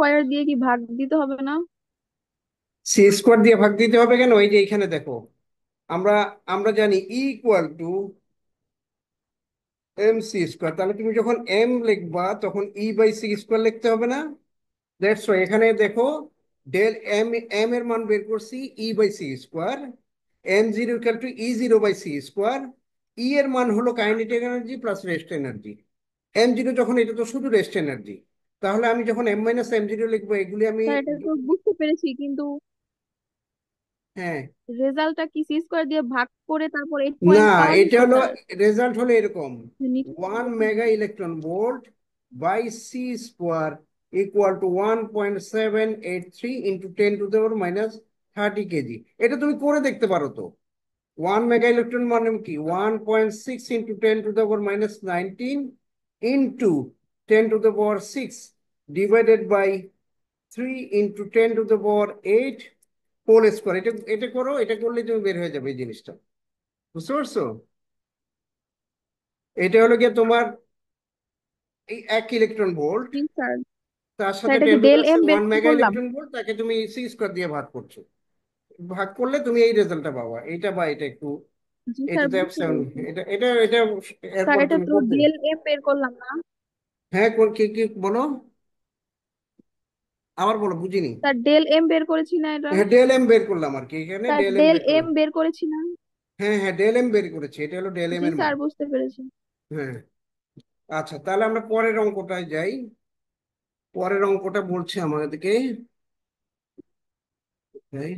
Square দিয়ে কি ভাগ দিতে হবে না? সি স্কোয়ার দিয়ে ভাগ দিতে হবে কেন? এই যে এখানে দেখো, আমরা আমরা জানি equal to M C square. তাহলে তুমি যখন এম লিখবা তখন ই বাই সি স্কোয়ার লিখতে হবে না? দ্যাটস ওয়াই এখানে দেখো, ডেল এম, এম এর মান বের করছি E by C square, M zero equal to E zero by C square. E এর মান হলো kinetic energy plus rest energy. M zero যখন, এটা তো শুধু রেস্ট এনার্জি, তাহলে আমি যখন এম মাইনাস এম জিরো লিখবো এগুলি আমি। স্যার এটা তো বুঝতে পেরেছি, কিন্তু হ্যাঁ, রেজাল্টটা কি সি স্কোয়ার দিয়ে ভাগ করে তারপর এইট না, পয়েন্ট পাওয়া এটা যেত হলো, স্যার? রেজাল্ট হলো এরকম, নিচে তো 1 mega electron volt by C square equal to 1.783 into 10⁻³ এটা তুমি করে দেখতে পারো তো। 1 মেগা ইলেকট্রন মানে কি, 1.6 into 10⁻19 into 10⁻6 divided by 3 into 10⁸ whole square. এটা এটা করো, এটা করলে তুমি বের হয়ে যাবে এই জিনিসটা। বুঝতে পারছো? এটা হলো গিয়ে তোমার এই 1 ইলেকট্রন ভোল্ট, জি স্যার। তার স্যার সাথে এটা কি টেন টু ডেল প্লাস এম বের ওয়ান মেগা করলাম? ইলেকট্রন ভোল্ট, তাকে তুমি সি স্কোয়ার দিয়ে ভাগ করছো। ভাগ করলে তুমি এই রেজাল্টটা পাবা, এইটা বা এটা একটু, জি স্যার, এটাতে বুঝতে সেভেন, পেরেছি। এটা স্যার এরপরে এটা তুমি তো করবে। ডেল এম বের করলাম না? হ্যাঁ, কি কি বলো, আবার বলো, বুঝিনি। স্যার ডেল এম বের করেছি না এটা? হ্যাঁ, ডেল এম বের করলাম আর কি, এখানে স্যার ডেল এম ডেল বের এম করলাম। বের করেছি না? হ্যাঁ হ্যাঁ, ডেল এম বের করেছি, এটা হলো ডেল এম জি এর মান। স্যার, বুঝতে পেরেছি। হ্যাঁ। আচ্ছা, তাহলে আমরা পরের অঙ্কটায় যাই। পরের অঙ্কটা বলছে আমাদেরকে, এই,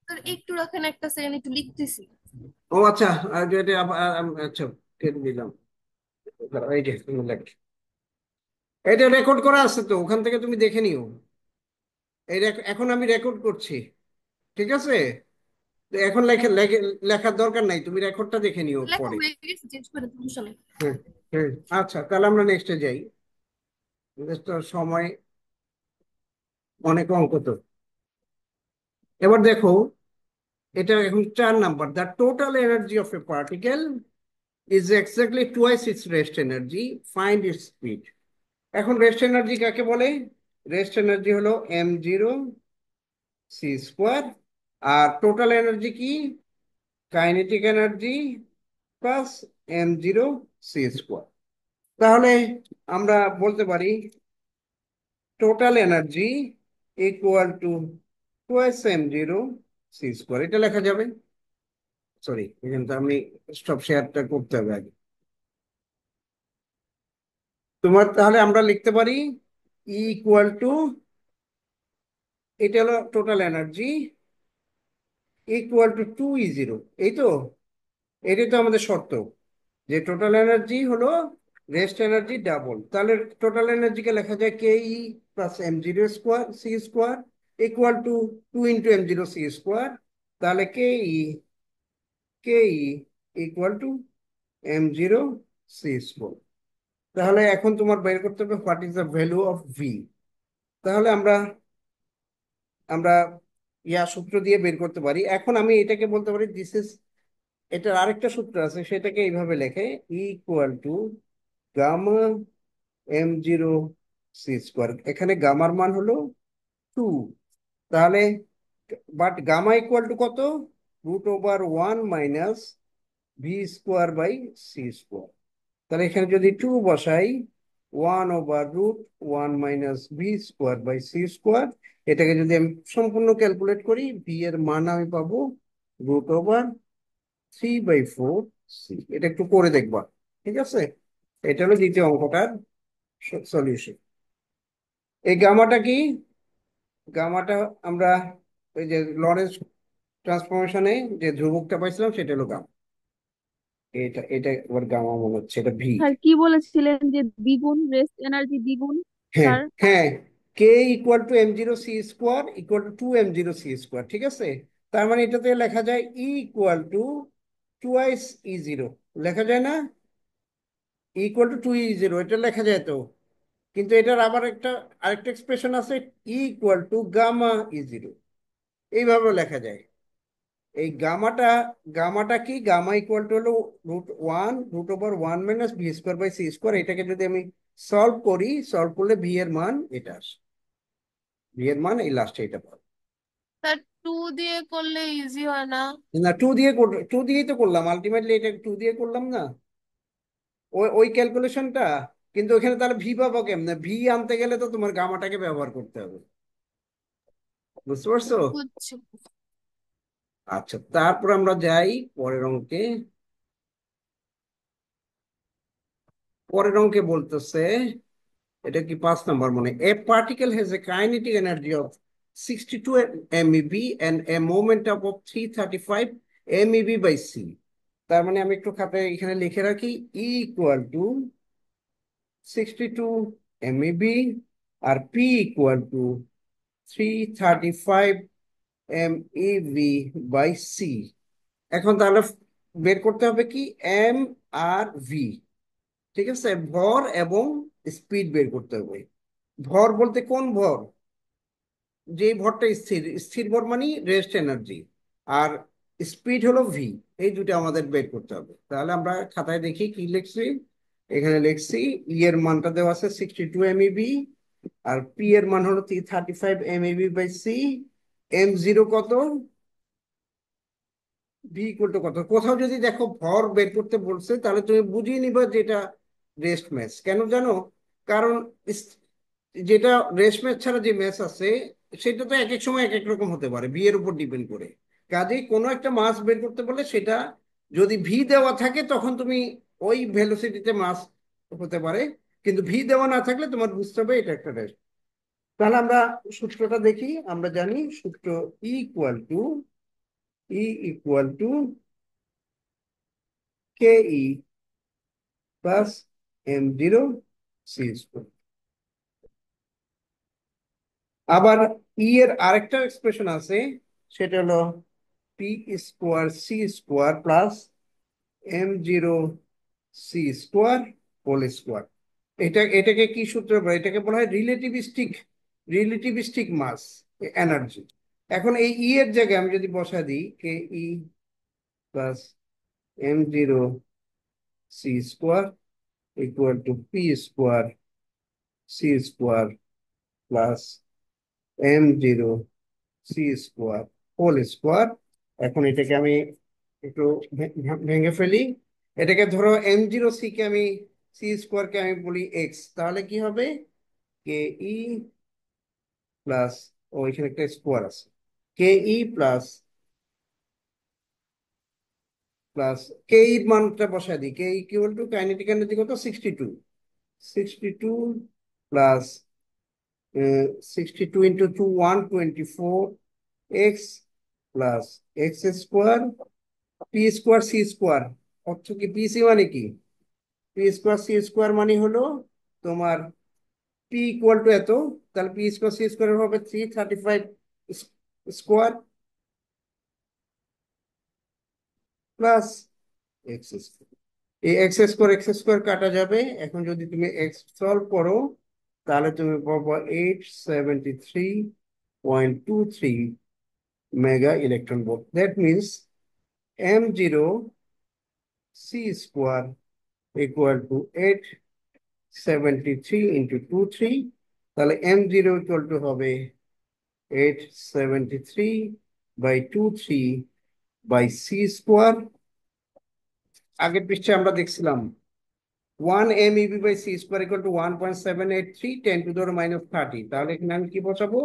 স্যার একটু রাখেন, একটা সেকেন্ড একটু লিখতেছি। ও আচ্ছা, আর যেটা আচ্ছা, কেটে দিলাম। এই যে তুমি লেখ, এটা রেকর্ড করা আছে তো, ওখান থেকে তুমি দেখে নিও। এখন আমি রেকর্ড করছি, ঠিক আছে? তো এখন লেখার দরকার নাই, তুমি রেকর্ডটা দেখে নিও লেখা পরে। হয়ে গেছে, চেঞ্জ করে দেবো, সমস্যা নেই। হ্যাঁ হ্যাঁ। আচ্ছা, তাহলে আমরা নেক্সটে যাই। Next তো সময় অনেক অঙ্ক তো। এবার দেখো, এটা এখন 4 number, the total energy of A particle is exactly twice it's rest energy, find it's speed. এখন রেস্ট এনার্জি কাকে বলে? রেস্ট এনার্জি হলো m0 c², আর টোটাল এনার্জি কি? Kinetic energy plus m0 c²। তাহলে আমরা বলতে পারি total energy equal to twice m0 c², এটা লেখা যাবে। সরি, এখানে তো আমি স্টপ শেয়ারটা করতে হবে আগে তোমার। তাহলে আমরা লিখতে পারি ইকুয়াল টু, এটা হলো total energy, equal to 2E0, এই তো, এটাই তো আমাদের শর্ত, যে টোটাল এনার্জি হলো রেস্ট এনার্জি ডাবল। তাহলে টোটাল এনার্জিকে লেখা যায় K E plus m0 c² equal to 2 × m0 c²। তাহলে কে ই ইকুয়াল টু m0 c²। তাহলে এখন তোমার বের করতে হবে what is the value of V. তাহলে আমরা আমরা সূত্র দিয়ে বের করতে পারি। এখন আমি এটাকে বলতে পারি দিস ইজ, এটার আরেকটা সূত্র আছে, সেটাকে এইভাবে লেখে, equal to gamma m0 c²। এখানে গামার মান হলো 2। তাহলে বাট গামা ইকুয়াল টু কত? √1 - v² বাই c²। তাহলে এখানে যদি 2 বসাই, 1/√1 - v² বাই c², এটাকে যদি আমি সম্পূর্ণ ক্যালকুলেট করি, ভি এর মান আমি পাবো √3/4 c। এটা একটু করে দেখবা, ঠিক আছে? এটা হলো দ্বিতীয় অঙ্কটার সলিউশন। এই গামাটা কি? গামাটা আমরা ওই যে লরেন্স ট্রান্সফরমেশনে যে ধ্রুবকটা পাইছিলাম, সেটা হলো গামা। এটা এটা এবার গামা মনে হচ্ছে, এটা ভি। স্যার কি বলেছিলেন যে দ্বিগুণ রেস্ট এনার্জি দ্বিগুণ? হ্যাঁ স্যার হ্যাঁ, K equal to m0 c² equal to 2 m0 c², ঠিক আছে? তার মানে এটাতে লেখা যায় ইকুয়াল টু টুয়াইস E0, লেখা যায় না? ইকুয়াল টু 2E0, এটা লেখা যায় তো। কিন্তু এটার আবার আরেকটা এক্সপ্রেশন আছে, ইকুয়াল টু গামা E0, এইভাবে লেখা যায়। এই গামাটা কি, গামা ইকুয়াল টু হলো √1 √1 - v² বাই c²। এটাকে যদি আমি সলভ করি, সলভ করলে ভি এর মান এটা আসে, ভি এর মান এই লাস্টে এটা পাবো। তা 2 দিয়ে করলে ইজি হয় না? না, টু দিয়েই তো করলাম, আলটিমেটলি এটা টু দিয়ে করলাম না, ওই ওই ক্যালকুলেশনটা। কিন্তু ওখানে তাহলে ভি পাবো কেমনে? ভি আনতে গেলে তো তোমার গামাটাকে ব্যবহার করতে হবে, বুঝতে পারছো? বুঝছি। আচ্ছা, তারপর আমরা যাই পরের অঙ্কে। পরের অঙ্কে বলতেছে, এটা কি 5 নম্বর মনে, a particle has a kinetic energy of 62 MeV and a momentum of 335 MeV by c। তার মানে আমি একটু খাতায় এখানে লিখে রাখি, E ইকুয়াল টু 62 MeV আর P equal to 335 MeV by c। এখন তাহলে বের করতে হবে কি, এম আর ভি, ঠিক আছে, ভর এবং স্পিড বের করতে হবে। ভর বলতে কোন ভর? যে ভরটা স্থির, স্থির ভর মানে রেস্ট এনার্জি, আর স্পিড হলো ভি। এই দুটো আমাদের বের করতে হবে। তাহলে আমরা খাতায় দেখি কি লিখছি। এখানে লিখছি ই এর মানটা দেওয়া আছে 62 MeV, আর পি এর মান হলো 335 MeV বাই সি। M0 কত, ভি ইকুয়াল টু কত। কোথাও যদি দেখো ভর বের করতে বলছে, তাহলে তুমি বুঝিয়ে নিবা যে এটা রেস্ট ম্যাচ। কেন জানো? কারণ যেটা রেস্ট ম্যাচ ছাড়া যে ম্যাচ আছে, সেটা তো এক এক সময় এক এক রকম হতে পারে, ভি এর উপর ডিপেন্ড করে। কাজেই কোনো একটা মাস বের করতে বলে সেটা যদি ভি দেওয়া থাকে তখন তুমি ওই ভেলোসিটিতে মাস হতে পারে, কিন্তু ভি দেওয়া না থাকলে তোমার বুঝতে হবে এটা একটা রেস্ট। তাহলে আমরা সূত্রটা দেখি। আমরা জানি সূত্র, equal to equal to K E plus M0 C square. আবার এর আরেকটা এক্সপ্রেশন আছে, সেটা হলো P square C square plus M0 C square whole square. এটাকে কি সূত্র বলে? এটাকে বলা হয় রিলেটিভিস্টিক মাস এনার্জি। এখন এই এর জায়গায় আমি যদি বসা দিই K E plus M0 C square equal to P square C square plus M0 C square whole square. এখন এটাকে আমি একটু ভেঙে ফেলি। এটাকে ধরো M0 সি কে আমি, সি স্কোয়ার কে আমি বলি এক্স, তাহলে কি হবে? কে ই প্লাস, ও এখানে একটা স্কোয়ার আছে, কে ই প্লাস প্লাস কে ইর মানটা বসাই দিই, K equal to kinetic energy কত, 62 plus 62 into 2 124 X plus X square P square C square. অর্থ কি, পি সি মানে কি? পি স্কোয়ার সি স্কোয়ার মানে হলো তোমার পি ইকুয়াল টু এত, তাহলে পি স্কোয়ার সি স্কোয়ার হবে 335 স্কোয়ার প্লাস এক্স স্কোয়ার। এই এক্স স্কোয়ার কাটা যাবে। এখন যদি তুমি এক্স সলভ করো, তাহলে তুমি পাবো 873.23 mega electron volt. That means M0 C square equal to 873 into 23, তাহলে M0 ইকুয়াল টু হবে 873/23 বাই সি স্কোয়ার। আগের পৃষ্ঠে আমরা দেখছিলাম 1 MeV/c² ইকুয়াল টু 1.783 10⁻³ তাহলে এখানে আমি কি বসাবো?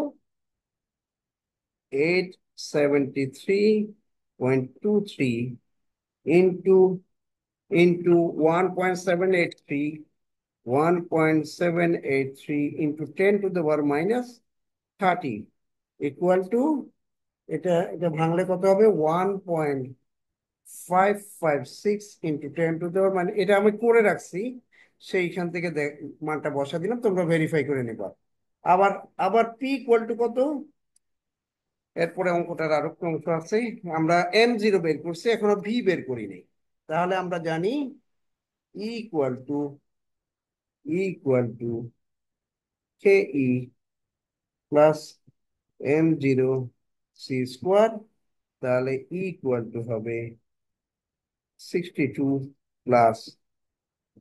873.23 ইন্টু 1.783, 1.783 ইন্টু 10⁻³ ইকুয়াল টু, এটা এটা ভাঙলে কত হবে? 1.556 ইন্টু 10⁻, মানে এটা আমি করে রাখছি, সেইখান থেকে মানটা বসা দিলাম, তোমরা ভেরিফাই করে নিবা। আবার আবার পি ইকুয়াল টু কত? এরপরে অঙ্কটার আরো একটু অংশ আছে। আমরা M0 বের করছি, এখনো ভি বের করিনি। তাহলে আমরা জানি equal to K E plus M0 C square. তাহলে ইকুয়াল টু হবে 62 প্লাস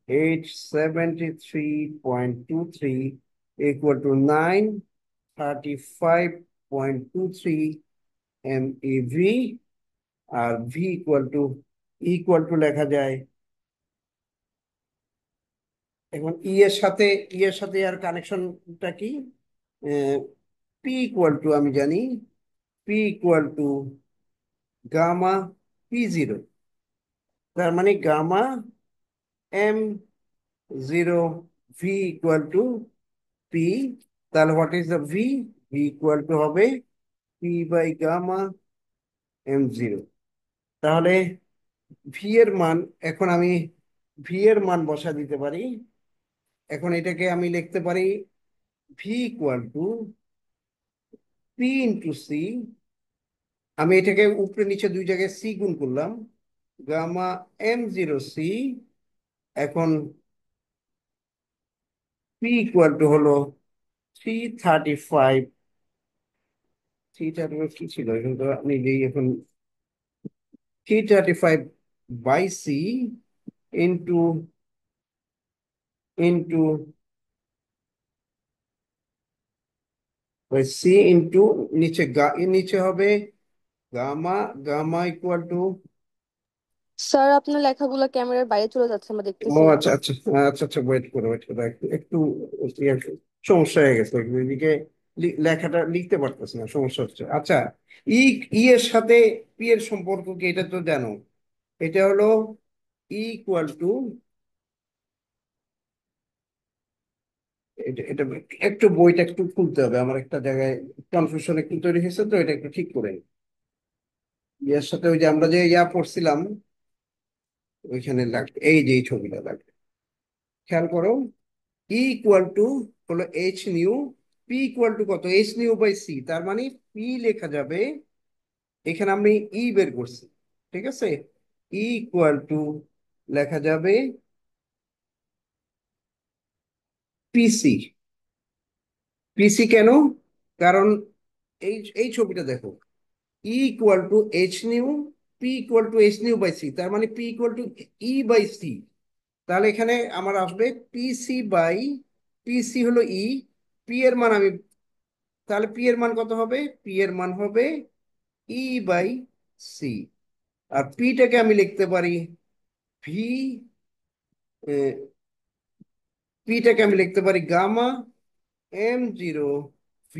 873.23 equal to 935.23 MeV, আর V ইকুয়াল টু লেখা যায় এখন ই এর সাথে আর কানেকশনটা কি? পি ইকুয়াল টু আমি জানি P equal to gamma P0, তার মানে gamma M0 V equal to P. তাহলে what is the V? V equal to হবে পি বাই গামা M0। তাহলে ভি এর মান, এখন আমি ভি এর মান বসা দিতে পারি। এখন এটাকে আমি লিখতে পারি V equal to P into C. আমি এটাকে উপরে নিচে দুই জায়গায় সি গুণ করলাম, গামা M0 সি। এখন পি ইকুয়াল টু হলো 335, 335 কি ছিল এখন তো নিজেই এখন 335/C into into C into নিচে হবে gamma gamma equal to. Sir আপনার লেখাগুলো ক্যামেরার বাইরে চলে যাচ্ছে, আমরা ও দেখতেছি না। আচ্ছা আচ্ছা, আচ্ছা আচ্ছা, ওয়েট করো একটু ইয়ে, সমস্যা হয়ে গেছে এদিকে, লেখাটা লিখতে পারতেছি না, সমস্যা হচ্ছে। আচ্ছা, ই ই এর সাথে পি এর সম্পর্ক কি এটা তো জানো? এটা হলো ইকুয়াল টু, এটা একটু বইটা একটু খুলতে হবে, আমার একটা জায়গায় কনফিউশন একটু তৈরি হয়েছে, তো এটা একটু ঠিক করে নিই। এর সাথে ওই যে আমরা যে পড়ছিলাম ওইখানে লাগবে, এই যে এই ছবিটা লাগবে, খেয়াল করো। ইকুয়াল টু হলো H new, P equal to কত? H নিউ/C, তার মানে পি লেখা যাবে, এখানে আমি বের করছি, ঠিক আছে। ইকুয়াল টু লেখা যাবে পিসি। পিসি কেন? কারণ এই এই ছবিটা দেখো, equal to H new, P equal two H নিউ/C, তার মানে পি ইকুয়াল টু E/C। তাহলে এখানে আমার আসবে পিসি হলো পি এর মান আমি, তাহলে পি এর মান কত হবে? পি এর মান হবে E/C। আর পিটাকে আমি লিখতে পারি ভি, পিটাকে আমি লিখতে পারি gamma M0 V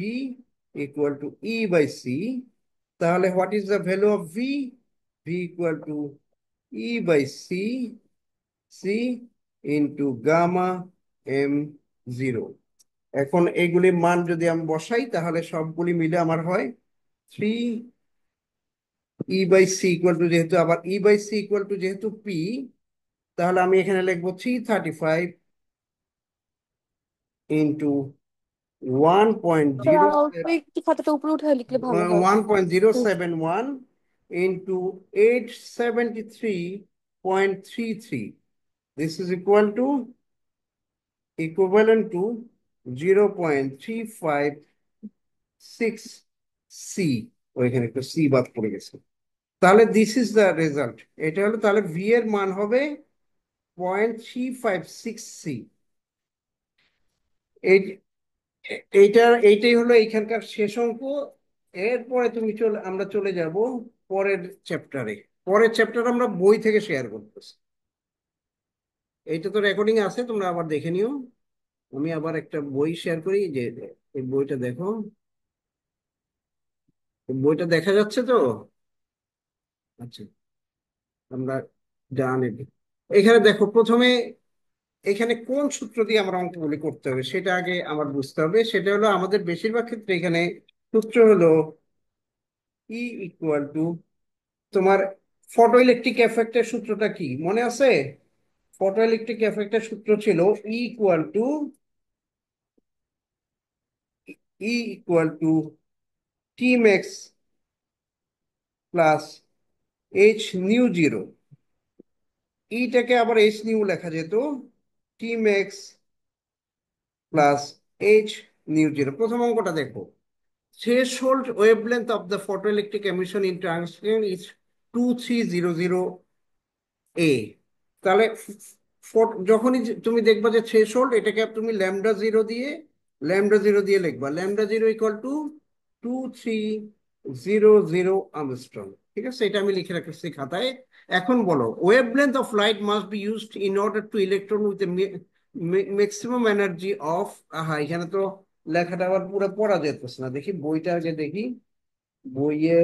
equal to E/C। তাহলে what is the value of V? V equal to E/C, C into gamma M0। এখন এইগুলি মান যদি আমি বসাই তাহলে সবগুলি মিলে আমার হয় 3 E/C ইকুয়াল টু, যেহেতু আবার E/C ইকুয়াল টু যেহেতু পি, তাহলে আমি এখানে লিখবো 335 ওয়ান পয়েন্ট স্যার জিরো আর অল্প একটু খাতাটা উপরে উঠে লিখলে ভালো হয়। One point zero hmm. Seven one into 873.33। This is equivalent to 0.356 C. ওইখানে একটু সি বাদ পড়ে গেছে। তাহলে দিস ইজ দ্য রেজাল্ট, এটা হলো, তাহলে ভি এর মান হবে 0.356 সি। এই এইটাই হলো এইখানকার শেষ অঙ্ক। এরপরে আমরা চলে যাব পরের চ্যাপ্টারে। পরের চ্যাপ্টার আমরা বই থেকে শেয়ার করতেছি। এইটা তো রেকর্ডিং আছে, তোমরা আবার দেখে নিও। আমি আবার একটা বই শেয়ার করি, যে এই বইটা দেখো, এই বইটা দেখা যাচ্ছে তো? আচ্ছা, আমরা ডান, এখানে দেখো প্রথমে এখানে কোন সূত্র দিয়ে আমরা অঙ্কগুলি করতে হবে সেটা আগে আমার বুঝতে হবে। সেটা হলো আমাদের বেশিরভাগ ক্ষেত্রে এখানে সূত্র হলো ই ইকুয়াল টু, তোমার ফটো ইলেকট্রিক এফেক্টের সূত্রটা কি মনে আছে? ফটো ইলেকট্রিক এফেক্টের সূত্র ছিল equal to T max plus H new 0। ইটাকে আবার H নিউ লেখা যেত টি ম্যাক্স প্লাস H নিউ 0। প্রথম অঙ্কটা দেখো, threshold wavelength of the photoelectric emission in tungsten is 2300 A। তাহলে যখনই তুমি দেখবা যে থ্রেশহোল্ড, এটাকে তুমি ল্যামডা জিরো দিয়ে লিখবা, lambda zero equal two 2300 Armstrong. ঠিক আছে, এটা আমি লিখে রাখছি খাতায়। এখন বলো, wave length of light must be used in order to electron with maximum energy of, আহা এখানে তো লেখাটা আবার পুরো পড়া যেতেছে না, দেখি বইটা আগে দেখি। বইয়ে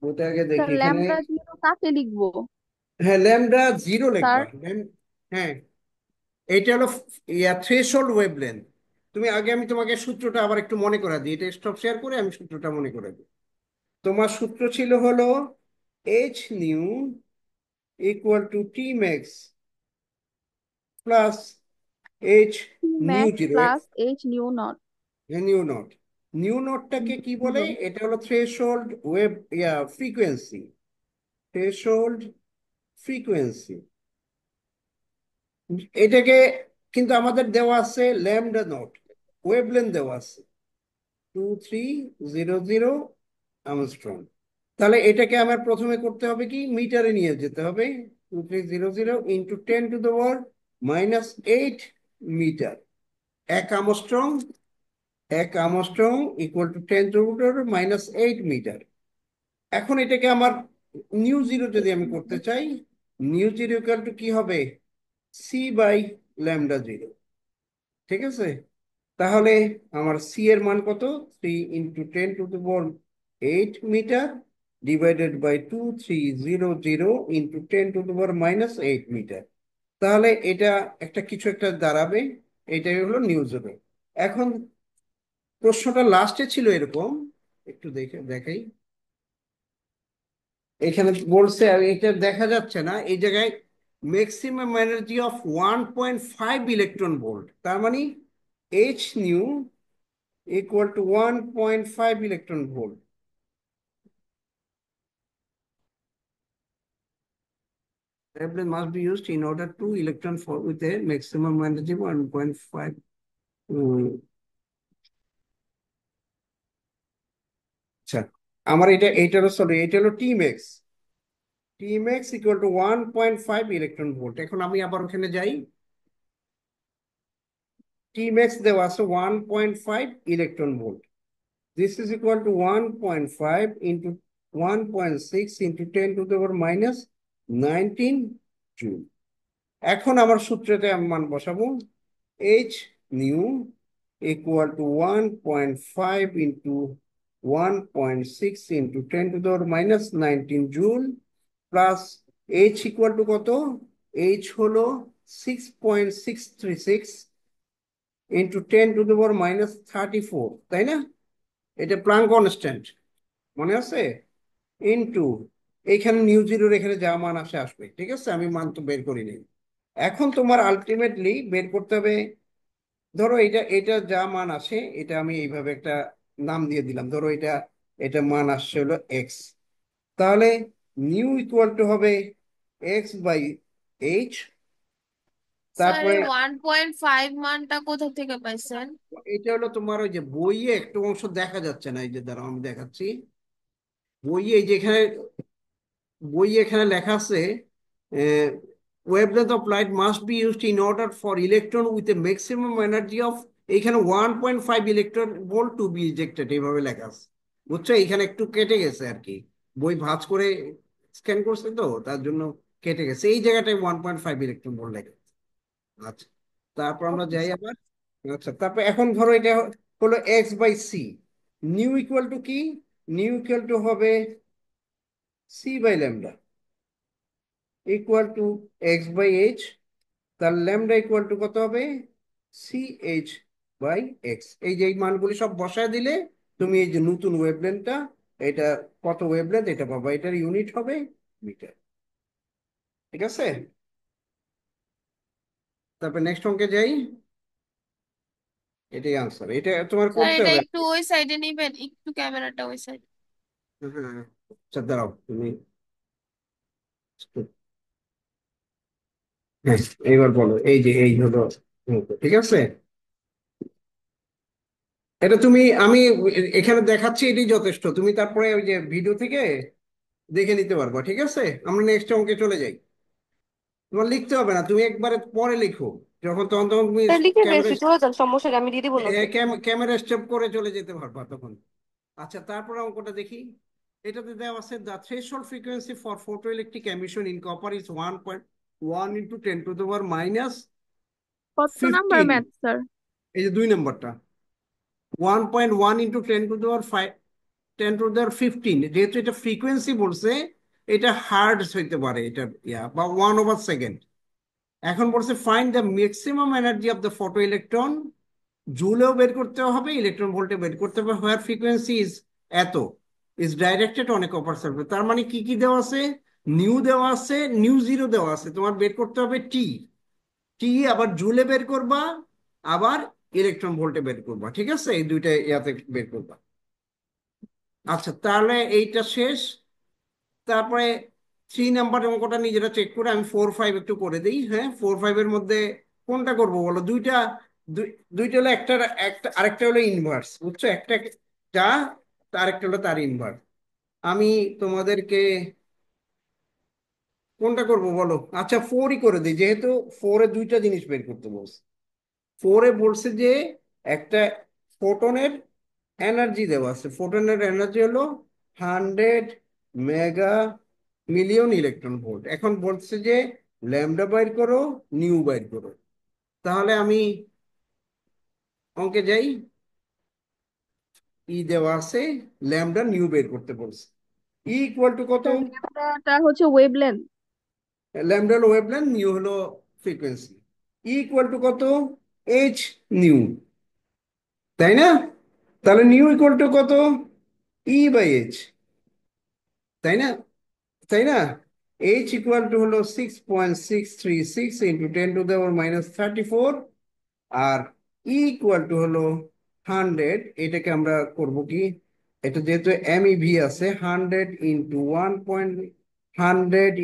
বইটা আগে দেখি স্যার এখানে। ল্যামডা জিরো কাকে লিখবো? হ্যাঁ, ল্যামডা জিরো স্যার লিখবা। হ্যাঁ, এটা হলো থ্রেশহোল্ড ওয়েভলেন্থ। তুমি আগে, আমি তোমাকে সূত্রটা আবার একটু মনে করে দিই, এটা স্টপ শেয়ার করে আমি সূত্রটা মনে করে দিই। তোমার সূত্র ছিল হলো H nu equal to T max plus H nu max zero, plus H nu naught. Nu naught. Nu নটটাকে কি বলে? এটা হলো threshold wave frequency, threshold frequency এটাকে। কিন্তু আমাদের দেওয়া আছে ল্যামডা নট, ওয়েভলেন্থ দেওয়া আছে 2300 আমস্ট্রং। তাহলে এটাকে আমার প্রথমে করতে হবে কি, মিটারে নিয়ে যেতে হবে। 2300 into 10⁻⁻8 metre. 1 angstrom, 1 angstrom equal to 10⁻⁻8 metre. এখন এটাকে আমার নিউ জিরো যদি আমি করতে চাই, নিউ জিরো ইকুয়াল টু কি হবে, c/λ0। ঠিক আছে, তাহলে আমার সি এর মান কত, 3 × 10⁻8 metre divided by 2300 into 10⁻⁻8 metre. তাহলে এটা একটা কিছু একটা দাঁড়াবে, এটাই হলো নিউজ হবে। এখন প্রশ্নটা লাস্টে ছিল এরকম, একটু দেখে দেখাই। এখানে বলছে, আর এটা দেখা যাচ্ছে না এই জায়গায়, maximum energy of 1.5 electron volt, তার মানে H new equal to 1.5 electron volt. Wavelength must be used in order to electron for with a maximum energy 1.5. আচ্ছা, আমার এইটারও সরি, এটা হলো T max, T max equal to 1.5 electron volt. এখন আমি আবার ওখানে যাই, টি ম্যাক্স দেওয়া আছে 1.5 electron volt. This is equal to 1.5 into 1.6 into 10⁻⁻19 joule। এখন আমার সূত্রতে আমি মান বসাবো, H nu equal to 1.5 into 1.6 into 10⁻⁻19 joule plus H equal to কত, এইচ হলো 6.636 ইন্টু 10⁻⁻34, তাই না? এটা প্লাঙ্ক কনস্ট্যান্ট, মনে আছে? ইন্টু এইখানে নিউ জিরোর এখানে যা মান আসে আসবে। ঠিক আছে, আমি মান তো বের করিনি। এখন তোমার আলটিমেটলি বের করতে হবে, ধরো এটা এটা যা মান আসে, এটা আমি এইভাবে একটা নাম দিয়ে দিলাম, ধরো এটা এটা মান আসছে হলো এক্স। তাহলে নিউ ইকুয়াল টু হবে x/h। স্যার তারপরে এই 1.5 মানটা কোথা থেকে পাইছেন? এটা হলো তোমার ওই যে বইয়ে একটু অংশ দেখা যাচ্ছে না, এই যে দাঁড়াও আমি দেখাচ্ছি। বইয়ে এই যে এখানে, বইয়ে এখানে লেখা আছে wavelength of light must be used in order for electron with a maximum energy of, এইখানে 1.5 ইলেকট্রন ভোল্ট টু বি ইজেক্টেড, এইভাবে লেখা আছে। বুঝছো, এখানে একটু কেটে গেছে আর কি, বই ভাঁজ করে স্ক্যান করছে তো তার জন্য কেটে গেছে, এই জায়গাটায় 1.5 ইলেকট্রন ভোল্ট লেখা আছে। আচ্ছা, তারপর আমরা ওকে যাই স্যার। আবার। আচ্ছা, তারপর এখন ধরো এটা হলো x/c। নিউ ইকুয়াল টু কি, নিউ ইকুয়াল টু হবে c/λ ইকুয়াল টু x/h। তার ল্যামডা ইকুয়াল টু কত হবে, CH/x। এই যে এই মানগুলি সব বসায় দিলে তুমি এই যে নতুন ওয়েভলেন্থটা, এটা কত ওয়েভলেন্থ এটা পাবা, এটার ইউনিট হবে মিটার। ঠিক আছে, তারপর নেক্সট অঙ্কে যাই। এটাই আনসার, এটা তোমার স্যার করতে এটা হবে। একটু ওই সাইডে নিবেন, একটু ক্যামেরাটা ওই সাইড। হ্যাঁ, আচ্ছা দাঁড়াও তুমি, হ্যাঁ এইবার বলো, এই যে এই হলো অঙ্ক, ঠিক আছে। এটা তুমি, আমি এখানে দেখাচ্ছি এটাই যথেষ্ট, তুমি তারপরে ওই যে ভিডিও থেকে দেখে নিতে পারবা। ঠিক আছে, আমরা নেক্সট অঙ্কে চলে যাই। তোমার লিখতে হবে না, তুমি একবারে পরে লিখো, তখন তখন তুমি তা লিখে ক্যামেরা ফেলছি, চলে যান, সমস্যা নেই, আমি দিয়ে দিব নোটে। ক্যামেরা স্টপ করে চলে যেতে পারবা তখন। আচ্ছা, তারপরে অঙ্কটা দেখি। এটাতে দেওয়া আছে the threshold frequency for photoelectric emission in copper is 1.1 into 10 to the power minus কত নাম্বার 15। Math sir? এই যে 2 নম্বরটা, 1.1 ইন্টু 10 টু the power 15, যেহেতু এটা ফ্রিকোয়েন্সি বলছে, এটা হার্টজ হইতে পারে, এটা বা 1/2 সেকেন্ড। এখন বলছে find the maximum energy of the photo electron, জুলেও বের করতে হবে, ইলেকট্রন ভোল্টে বের করতে হবে, হোয়ার ফ্রিকোয়েন্সি ইজ এত, is directed on a copper surface. তার মানে কি কি দেওয়া আছে? নিউ দেওয়া আছে, নিউ জিরো দেওয়া আছে, তোমার বের করতে হবে টি। টি আবার জুলে বের করবা, আবার ইলেকট্রন ভোল্টে বের করবা, ঠিক আছে? এই দুইটা ইয়াতে বের করবা। আচ্ছা, তাহলে এইটা শেষ। তারপরে 3 নাম্বার অঙ্কটা নিজেরা চেক করে, আমি 4, 5 একটু করে দিই। হ্যাঁ, 4, 5-এর মধ্যে কোনটা করব বলো? দুইটা হলো, একটা একটা আরেকটা হলো ইনভার্স, বুঝছো? একটা যা, আরেকটা হলো তার ইনভার্স। আমি তোমাদেরকে কোনটা করব বলো? আচ্ছা, 4ই করে দিই, যেহেতু 4-এ দুইটা জিনিস বের করতে বলছে। 4-এ বলছে যে একটা ফোটনের এনার্জি দেওয়া আছে, ফোটনের এনার্জি হলো 100 মেগা মিলিয়ন ইলেকট্রন ভোল্ট। এখন বলছে যে ল্যামডা বাইর করো, নিউ বাইর করো। তাহলে আমি অঙ্কে যাই, দেওয়া আছে, ল্যামডা নিউ বের করতে বলছে। ইকুয়াল টু কত? স্যার ল্যামডাটা হচ্ছে ওয়েভলেন্থ। ল্যামডা হলো ওয়েভলেন্থ, নিউ হলো ফ্রিকোয়েন্সি। ইকুয়াল টু কত? এইচ নিউ, তাই না? তাহলে নিউ ইকুয়াল টু কত? E/H, তাই না? তাই না? এইচ ইকুয়াল টু হলো 6.636 ইন্টু 10 টু the power -34। আর ইকুয়াল টু হলো 100। এটাকে আমরা করব কি, এটা যেহেতু MeV আছে, 100 into 1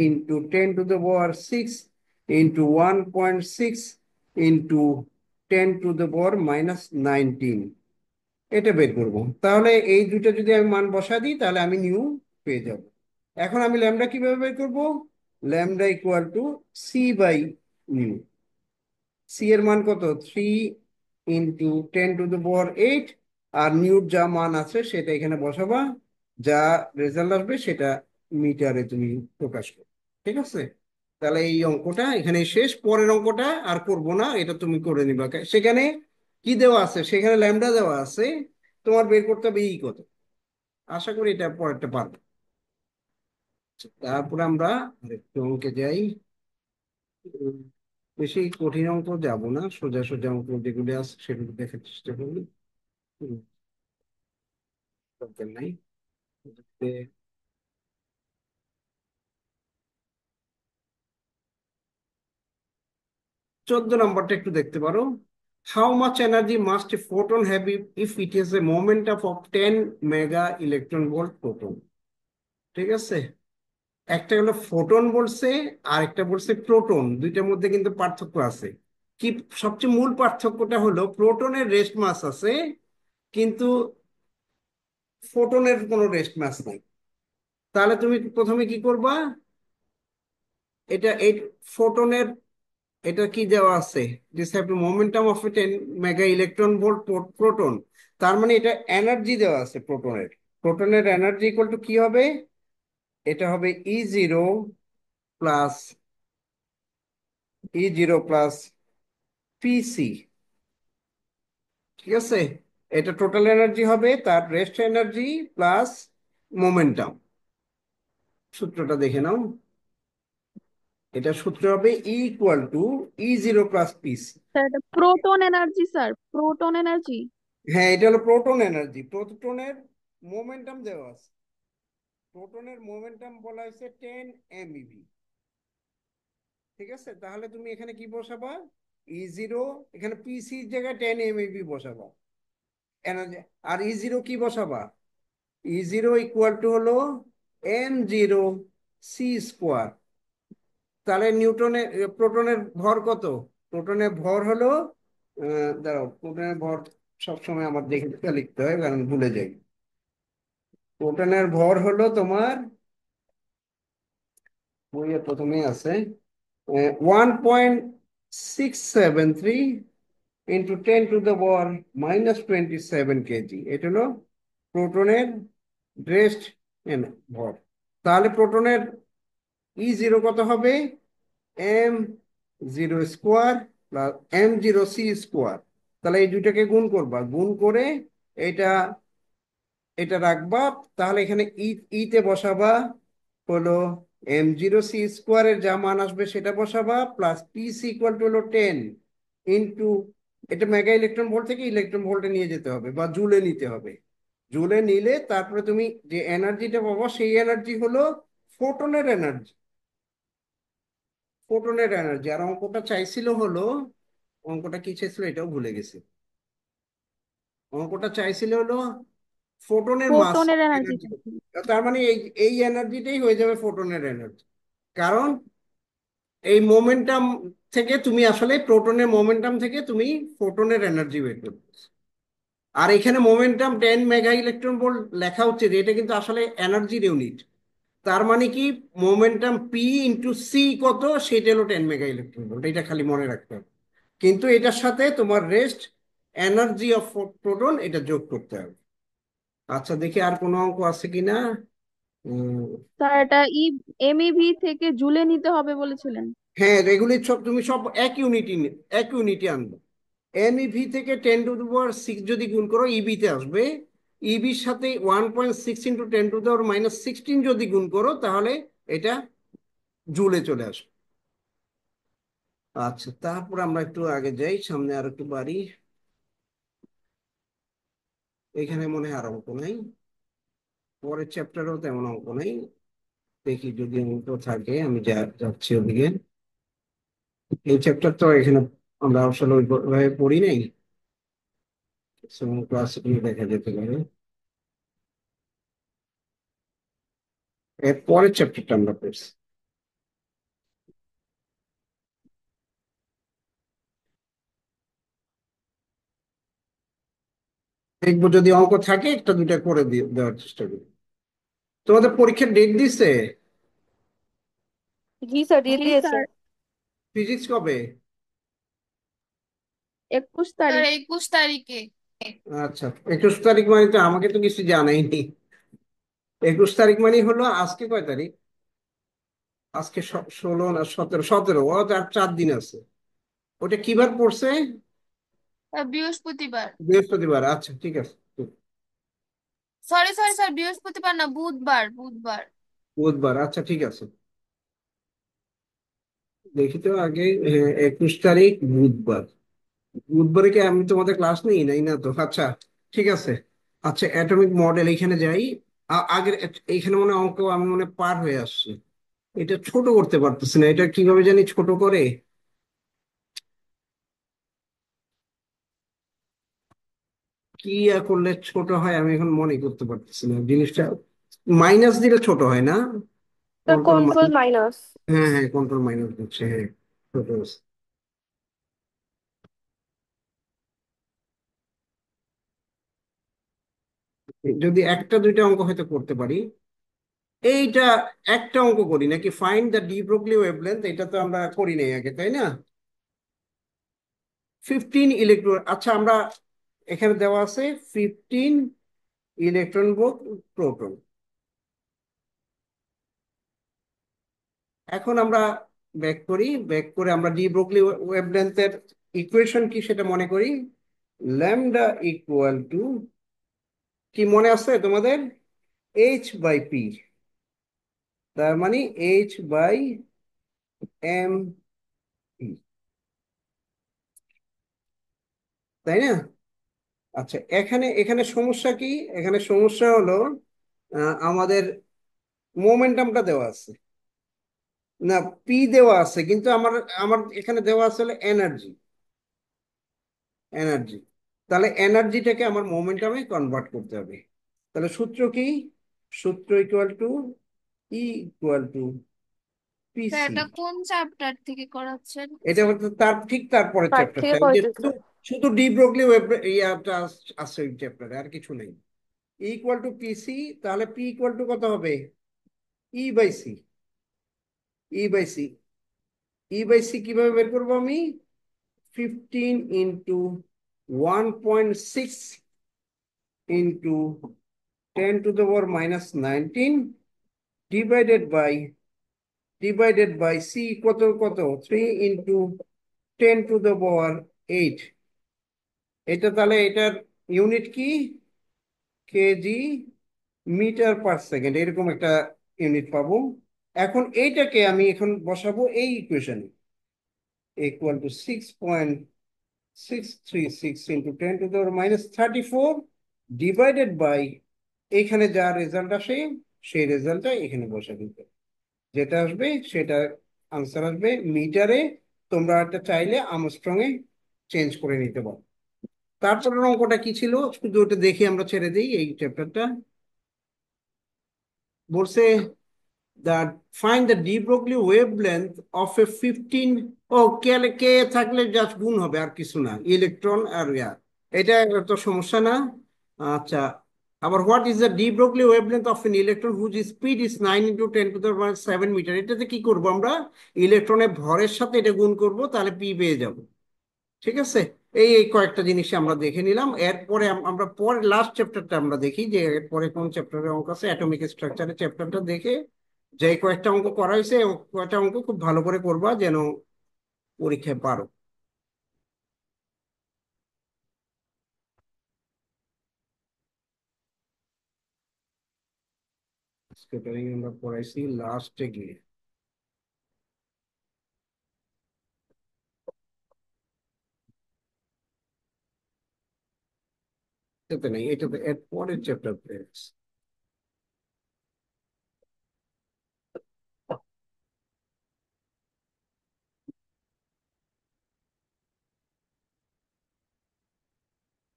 into 10 to the power 6 into 1.6 into 10 to the power -19, এটা বের করব। তাহলে এই দুটো যদি আমি মান বসা দিই, তাহলে আমি নিউ পেয়ে যাব। এখন আমি ল্যামডা কিভাবে বের করব? ল্যামডা ইকুয়াল টু C/নিউ। সি এর মান কত? 3 ইন্টু 10 টু the power 8। আর নিউর যা মান আছে সেটা এখানে বসাবা, যা রেজাল্ট আসবে সেটা মিটারে তুমি প্রকাশ করো, ঠিক আছে? তাহলে এই অঙ্কটা এখানে শেষ। পরের অঙ্কটা আর করব না, এটা তুমি করে নিবা। সেখানে কি দেওয়া আছে? সেখানে ল্যামডা দেওয়া আছে, তোমার বের করতে হবে ই কত। আশা করি এটা পরেরটা পারবে। তারপরে আমরা আরেকটু অঙ্কে যাই। উম, বেশি কঠিন অঙ্ক যাব না, সোজা সোজা অঙ্ক যেগুলি আছে সেগুলো দেখার চেষ্টা করবি। হুম, দরকার নাই। এ, 14 নম্বরটা একটু দেখতে পারো। How much energy must A photon have if it is a momentum of 10 mega electron volt photon? ঠিক আছে, একটা হলো ফোটন বলছে, আর একটা বলছে প্রোটন। দুইটার মধ্যে কিন্তু পার্থক্য আছে। কি? সবচেয়ে মূল পার্থক্যটা হলো প্রোটনের রেস্ট মাস আছে, কিন্তু ফোটনের কোনো রেস্ট মাস নাই। তাহলে তুমি প্রথমে কি করবা? এটা এই ফোটনের, এটা কি দেওয়া আছে? This have momentum of A 10 mega electron volt proton. তার মানে এটা এনার্জি দেওয়া আছে প্রোটনের। প্রোটনের এনার্জি ইকুয়াল টু কি হবে? এটা হবে প্লাস ই0 প্লাস পিসি, ঠিক আছে? এটা টোটাল এনার্জি হবে, তার রেস্ট এনার্জি প্লাস মোমেন্টাম। সূত্রটা দেখে নাও। এটা সূত্র হবে ইকুয়াল টু ই0 প্লাস পিসি। স্যার এটা proton energy, sir proton energy. হ্যাঁ, এটা হলো প্রোটন এনার্জি। প্রোটনের মোমেন্টাম দেওয়া আছে, প্রোটনের মোমেন্টাম বলা হয়েছে 10 MeV, ঠিক আছে? তাহলে তুমি এখানে কি বসাবা? ই0, এখানে পিসির জায়গায় 10 MeV বসাবা এনার্জি। আর ই0 কি বসাবা? ই0 ইকুয়াল টু হলো m0 c²। তাহলে নিউটনের প্রোটনের ভর কত? প্রোটনের ভর হলো, দাঁড়াও, প্রোটনের ভর সবসময় আমার দেখে দেখে লিখতে হয়, কারণ ভুলে যাই। প্রোটনের ভর হলো তোমার, বইয়ে প্রথমেই আছে, 1.673 ইন্টু 10⁻⁻27 কেজি, এটা হলো প্রোটনের রেস্ট ভর। তাহলে প্রোটনের E0 কত হবে? m0 square plus m0c square. তাহলে এই দুইটাকে গুণ করবা, গুণ করে এটা এটা রাখবা। তাহলে এখানে ইতে বসাবা হলো m0c স্কোয়ারের যা মান আসবে সেটা বসাবা, প্লাস পিসি ইকুয়াল টু হলো 10 ইন্টু, এটা মেগা ইলেকট্রন ভোল্ট থেকে ইলেকট্রন ভোল্টে নিয়ে যেতে হবে বা জুলে নিতে হবে। জুলে নিলে তারপরে তুমি যে এনার্জিটা পাবো সেই এনার্জি হলো ফোটনের এনার্জি। ফোটনের এনার্জি। আর অঙ্কটা চাইছিল হলো, অঙ্কটা কি চাইছিল এটাও ভুলে গেছি। অঙ্কটা চাইছিল হলো ফোটনের মাস প্রোটনের এনার্জি। এনার্জি। তার মানে এই এই এনার্জিটাই হয়ে যাবে ফোটনের এনার্জি। কারণ এই মোমেন্টাম থেকে তুমি আসলে প্রোটনের মোমেন্টাম থেকে তুমি ফোটনের এনার্জি বের করবে। আর এখানে মোমেন্টাম 10 মেগা ইলেকট্রন ভোল্ট লেখা হচ্ছে যে এটা কিন্তু আসলে এনার্জির ইউনিট। তার মানে কি, মোমেন্টাম পি ইন্টু সি কত, সেটা হলো 10 মেগা ইলেকট্রন ভোল্ট। এটা খালি মনে রাখতে হবে। কিন্তু এটার সাথে তোমার রেস্ট এনার্জি অফ প্রোটন এটা যোগ করতে হবে। আচ্ছা দেখি আর কোনো অঙ্ক আছে কিনা। উম, স্যার এটা এমইভি থেকে জুলে নিতে হবে বলেছিলেন। হ্যাঁ, এগুলি সব তুমি সব এক ইউনিটি আনবে। এমইভি থেকে 10⁻6 যদি গুণ করো ইবি তে আসবে। ইবির সাথে 1.6 ইন্টু 10⁻−16 যদি গুণ করো তাহলে এটা জুলে চলে আসবে। আচ্ছা, তারপর আমরা একটু আগে যাই, সামনে আর একটু বাড়ি। এখানে মনে হয় আর অঙ্ক নাই, পরের চ্যাপ্টারও তেমন অঙ্ক নেই। দেখি যদি অঙ্ক থাকে আমি যাচ্ছি ওদিকে। এই চ্যাপ্টার তো এখানে আমরা আসলে ওইভাবে পড়ি নাই, ক্লাসে দেখা যেতে পারে। এর পরের চ্যাপ্টারটা আমরা পড়ছি। দেখবো যদি অঙ্ক থাকে একটা দুইটা করে দেওয়ার চেষ্টা করি। তোমাদের পরীক্ষার ডেট দিছে? জি স্যার দিয়ে জি দিয়েছে। স্যার, ফিজিক্স কবে? 21 তারিখ। স্যার 21 তারিখে। আচ্ছা, 21 তারিখ মানে তো আমাকে তো কিছু জানাইনি। 21 তারিখ মানে হলো আজকে কয় তারিখ? আজকে 16 না 17? 17, ও তো আর 4 দিন আছে। ওটা কিবার পড়ছে? বৃহস্পতিবার। বৃহস্পতিবার। আচ্ছা ঠিক আছে। সরি সরি স্যার, বৃহস্পতিবার না, বুধবার বুধবার। বুধবার, আচ্ছা ঠিক আছে। দেখি তো আগে, হ্যাঁ 21 তারিখ বুধবার। বুধবারে কি আমি তোমাদের ক্লাস নেই নাই না তো? আচ্ছা ঠিক আছে। আচ্ছা, অ্যাটমিক মডেল এখানে যাই। আগের এইখানে মনে হয় অঙ্ক আমি মনে হয় পার হয়ে আসছি। এটা ছোট করতে পারতেছি না, এটা কিভাবে জানি ছোট করে। কি করলে ছোট হয় আমি এখন মনে করতে পারতেছি না জিনিসটা। মাইনাস দিলে ছোট হয় না? Sir control, control minus. হ্যাঁ হ্যাঁ, কন্ট্রোল মাইনাস দিচ্ছে, হ্যাঁ ছোট হচ্ছে। যদি একটা দুইটা অঙ্ক হয়তো করতে পারি। এইটা একটা অঙ্ক করি নাকি, find the de Broglie wavelength, এটা তো আমরা করি নাই আগে, তাই না? 15 ইলেকট্রন, আচ্ছা আমরা এখানে দেওয়া আছে 15 ইলেকট্রন ভোল্ট প্রোটন। এখন আমরা ব্যাক করে আমরা ডি ব্রগলি ওয়েভলেন্থের ইকুয়েশন কি সেটা মনে করি। ল্যামডা ইকুয়াল টু, কি মনে আছে তোমাদের? h/p। তার মানে h/m, তাই না? আচ্ছা, এখানে এখানে সমস্যা কি? এখানে সমস্যা হলো আমাদের মোমেন্টামটা দেওয়া আছে না, পি দেওয়া আছে, কিন্তু আমার আমার এখানে দেওয়া আছে হলো এনার্জি। এনার্জি, তাহলে এনার্জিটাকে আমার মোমেন্টামে কনভার্ট করতে হবে। তাহলে সূত্র কি? সূত্র equal to E equal to sir PC. এটা কোন চ্যাপ্টার থেকে করাচ্ছেন? এটা হচ্ছে তার ঠিক তারপরে পার্ট থেকে চ্যাপ্টারটা, যে শুধু করাইতেছে। শুধু ডি ব্রগলি ওয়েভ ইয়াটা আছে ওই চ্যাপ্টারে, আর কিছু নেই। ইকুয়াল টু পিসি, তাহলে পি ইকুয়াল টু কত হবে? E by C. E by C E by C কিভাবে বের করবো আমি? 15 × 1.6 ইন্টু 10⁻⁻19 ডিভাইডেড বাই সি কত কত 3 × 10⁻8। এটা তাহলে এটার ইউনিট কি? কেজি মিটার পার সেকেন্ড, এরকম একটা ইউনিট পাবো। এখন এইটাকে আমি এখন বসাবো এই ইকুয়েশনে, equal to 6.636 into 10⁻−34 divided by এখানে যা রেজাল্ট আসে সেই রেজাল্টটা এখানে বসে দিতে, যেটা আসবে সেটা আনসার আসবে মিটারে। তোমরা এটা চাইলে আমস্ট্রং এ চেঞ্জ করে নিতে পারো। তারপরের অঙ্কটা কি ছিল শুধু ওটা দেখে আমরা ছেড়ে দিই এই চ্যাপ্টারটা। বলছে that find the de Broglie wavelength of a 15, ও কে কে থাকলে জাস্ট গুণ হবে আর কিছু না, ইলেকট্রন আর ইয়া, এটা তো সমস্যা না। আচ্ছা, আবার what is the de Broglie wavelength of an electron whose speed is 9 × 10⁻7 metre? এটাতে কি করব আমরা? ইলেকট্রনের ভরের সাথে এটা গুণ করব, তাহলে পি পেয়ে যাব। ঠিক আছে, এই এই কয়েকটা জিনিস আমরা দেখে নিলাম। এরপরে আমরা পরে লাস্ট চ্যাপ্টারটা আমরা দেখি যে এরপরে কোন চ্যাপ্টারের অঙ্ক আছে। অ্যাটমিক স্ট্রাকচারের চ্যাপ্টারটা দেখে যে কয়েকটা অঙ্ক করা হয়েছে কয়েকটা অঙ্ক খুব ভালো করে করবা যেন পরীক্ষায় পারো। স্ক্যাটারিং আমরা পড়াইছি লাস্টে গিয়ে। এটাতে নেই, এটাতে এর পরের চ্যাপ্টার পেয়েছি।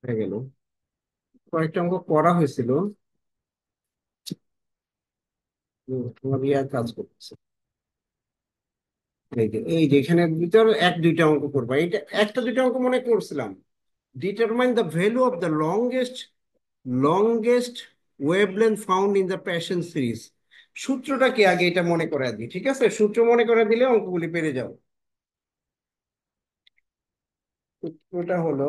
হয়ে গেল, কয়েকটা অঙ্ক করা হয়েছিল। তোমার ইয়ার কাজ করতেছে। এই যে এখানে ভিতর এক দুইটা অঙ্ক করবা, এটা একটা দুইটা অঙ্ক মনে করছিলাম। Determine the value of the longest wavelength found in the passion series. সূত্রটা কি আগে এটা মনে করে দিই, ঠিক আছে? সূত্র মনে করে দিলে অঙ্কগুলি পেরে যাও। সূত্রটা হলো,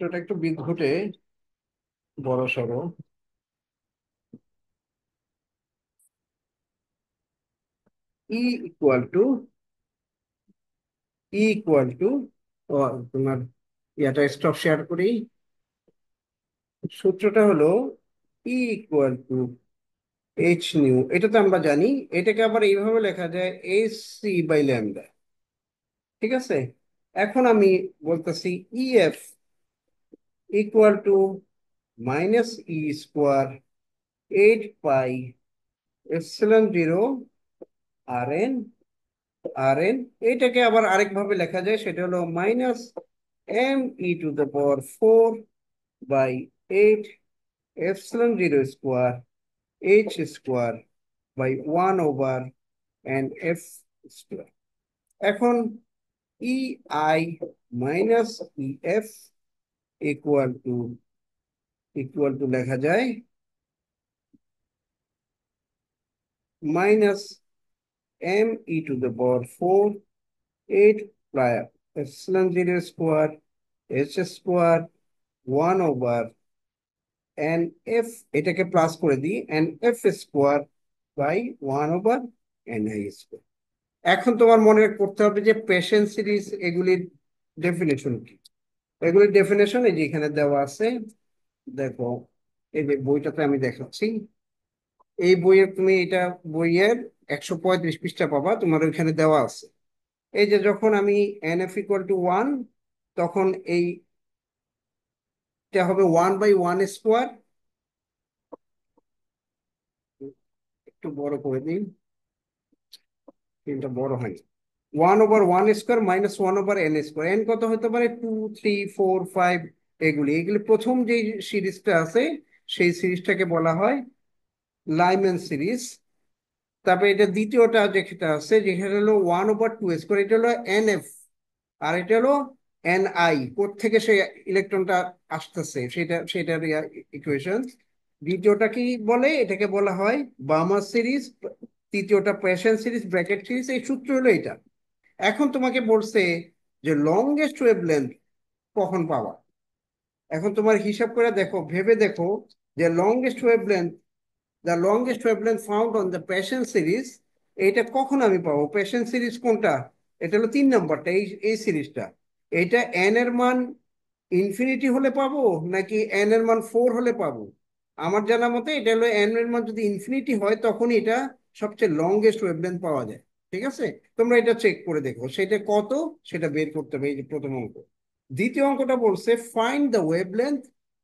সূত্রটা একটু বিদ্ঘুটে বড় সড়ো। ই equal to E equal two তোমার ইয়াটা স্টপ শেয়ার করি। সূত্রটা হলো ই ইকুয়াল টু এইচ নিউ, এটা তো আমরা জানি। এটাকে আবার এইভাবে লেখা যায় এইচ সি বাই ল্যামডা। ঠিক আছে, এখন আমি বলতেছি EF equal to -E² 8πε0 R N. এটাকে আবার আরেকভাবে লেখা যায়, সেটা হলো -me⁴/8 ε0² h² / 1/n f²। এখন E I minus EF equal to লেখা যায় -me⁴ 8 h²1/n f। এটাকে প্লাস করে দিই nf² / 1/ni²। এখন তোমার মনে করতে হবে যে পেশেন্ট সিরিজ এগুলির ডেফিনেশন কি। এগুলির ডেফিনেশন এই যে এখানে দেওয়া আছে, দেখো এই যে বইটাতে আমি দেখাচ্ছি। এই বইয়ের তুমি এটা বইয়ের 135 পৃষ্ঠা পাবা, তোমার ওইখানে দেওয়া আছে। এই যে যখন আমি nf = 1, তখন এইটা হবে 1/1²। একটু বড় করে দিই, তিনটা বড় হয়। 1/1² -1/n²। এন কত হতে পারে? 2, 3, 4, 5। এগুলি এগুলি প্রথম যে সিরিজটা আছে সেই সিরিজটাকে বলা হয় লাইম্যান সিরিজ। তারপরে এটা দ্বিতীয়টা যেটা আছে যেখানে হলো 1/2 স্কোয়ার, এটা হলো NF, আর এটা হলো NI, থেকে সেই ইলেকট্রনটা আসতেছে সেটার ইকুয়েশন। দ্বিতীয়টা কি বলে, এটাকে বলা হয় বার্মার সিরিজ, তৃতীয়টা প্রেশন সিরিজ, ব্র্যাকেট সিরিজ। এই সূত্র হলো এটা। এখন তোমাকে বলছে যে লংগেস্ট ওয়েভলেন্থ কখন পাওয়া। এখন তোমার হিসাব করে দেখো, ভেবে দেখো যে longest wavelength, the longest wavelength found on the passion series, এইটা কখন আমি পাবো? প্যাশন সিরিজ কোনটা? এটা হলো 3 নম্বরটা, এই এই সিরিজটা। এটা এন এর মান ইনফিনিটি হলে পাবো নাকি এন এর মান 4 হলে পাবো? আমার জানা মতে এটা হলো এন এর মান যদি ইনফিনিটি হয় তখন এটা সবচেয়ে লংগেস্ট ওয়েভলেন্থ পাওয়া যায়। ঠিক আছে, তোমরা এটা চেক করে দেখো সেটা কত, সেটা বের করতে হবে। এই যে প্রথম অঙ্ক। দ্বিতীয় অঙ্কটা বলছে find the wavelength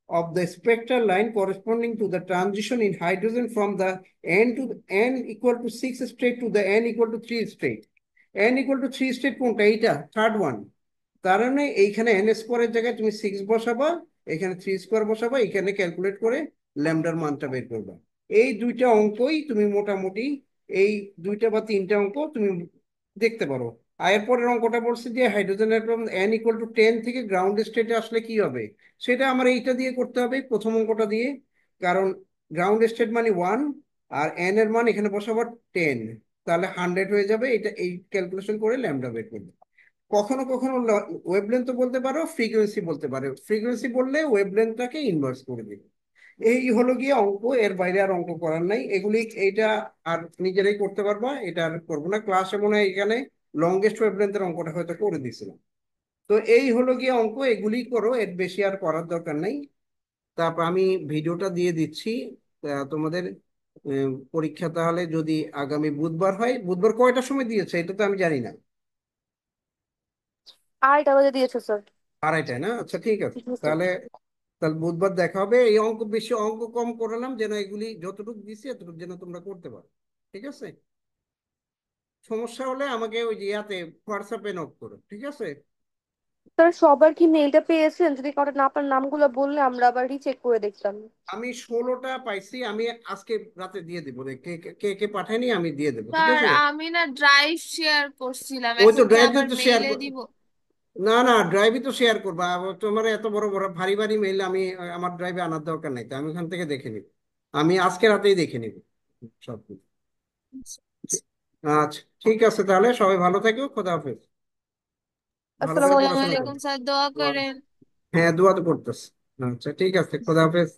of the spectral line corresponding to the transition in hydrogen from the n equal to 6 state to the n equal to 3 state. n equal to 3 state কোনটা? এইটা থার্ড ওয়ান। তার মানে এইখানে n স্কোয়ারের জায়গায় তুমি 6 বসাবা, এখানে 3 square বসাবা, এখানে ক্যালকুলেট করে ল্যামডার মানটা বের করবা। এই দুইটা অঙ্কই তুমি মোটামুটি, এই দুইটা বা তিনটা অঙ্ক তুমি দেখতে পারো। আর এরপরের অঙ্কটা বলছে যে হাইড্রোজেনের n = 10 থেকে গ্রাউন্ড স্টেটে আসলে কি হবে, সেটা আমার এইটা দিয়ে করতে হবে, প্রথম অঙ্কটা দিয়ে। কারণ গ্রাউন্ড স্টেট মানে 1, আর n এর মান এখানে বসাবো 10, তাহলে 100 হয়ে যাবে। এটা এই ক্যালকুলেশন করে ল্যামডা বের করবে। কখনো কখনো ওয়েভলেন্থ বলতে পারো, ফ্রিকোয়েন্সি বলতে পারো। ফ্রিকোয়েন্সি বললে ওয়েভলেন্থটাকে ইনভার্স করে দিবে। এই হলো গিয়ে অঙ্ক, এর বাইরে আর অঙ্ক করার নাই। এগুলি এইটা আর নিজেরাই করতে পারবা, এটা আর করবো না ক্লাসে। মনে হয় এখানে লংগেস্ট ওয়েভলেন্থের অঙ্কটা হয়তো করে দিয়েছিলাম। তো এই হলো গিয়ে অঙ্ক, এগুলি করো, এর বেশি আর করার দরকার নাই। তারপর আমি ভিডিওটা দিয়ে দিচ্ছি তোমাদের। পরীক্ষা তাহলে যদি আগামী বুধবার হয়, বুধবার কয়টার সময় দিয়েছে এটা তো আমি জানি না। 2:30 বাজে দিয়েছে স্যার। 2:30টায় না? আচ্ছা ঠিক আছে, জি স্যার। তাহলে তাহলে বুধবার দেখা হবে। এই অঙ্ক বেশি অঙ্ক কম করালাম যেন এগুলি যতটুকু দিছি এতটুকু যেন তোমরা করতে পারো। ঠিক আছে, সমস্যা হলে আমাকে ওই যে ইয়াতে হোয়াটসঅ্যাপে নক করো। ঠিক আছে, স্যার সবার কি মেইলটা পেয়েছেন? যদি কারো না আপনার নামগুলো বললে আমরা আবার রিচেক করে দেখতাম। আমি 16টা পাইছি, আমি আজকে রাতে দিয়ে দেবো। কে কে কে কে পাঠায়নি আমি দিয়ে দেবো। ঠিক স্যার আছে, আমি না ড্রাইভ শেয়ার করছিলাম, ওই তো এখন কি ড্রাইভে আবার তো শেয়ার। মেইলে দিব? না না, ড্রাইভে তো শেয়ার করবা। আবার তোমার এত বড় বড় ভারী ভারী মেইল আমি আমার ড্রাইভে আনার দরকার নাই, তো আমি ওখান থেকে দেখে নিব। আমি আজকে রাতেই দেখে নিব সব কিছু। আচ্ছা ঠিক আছে, তাহলে সবাই ভালো থেকো, খোদা হাফেজ। ভালো করে আসসালামু আসসালামু পড়াশোনা আলাইকুম। করো। আলাইকুম স্যার, দোয়া করেন। হ্যাঁ, দোয়া তো করতেছি। আচ্ছা ঠিক আছে, খোদা হাফেজ।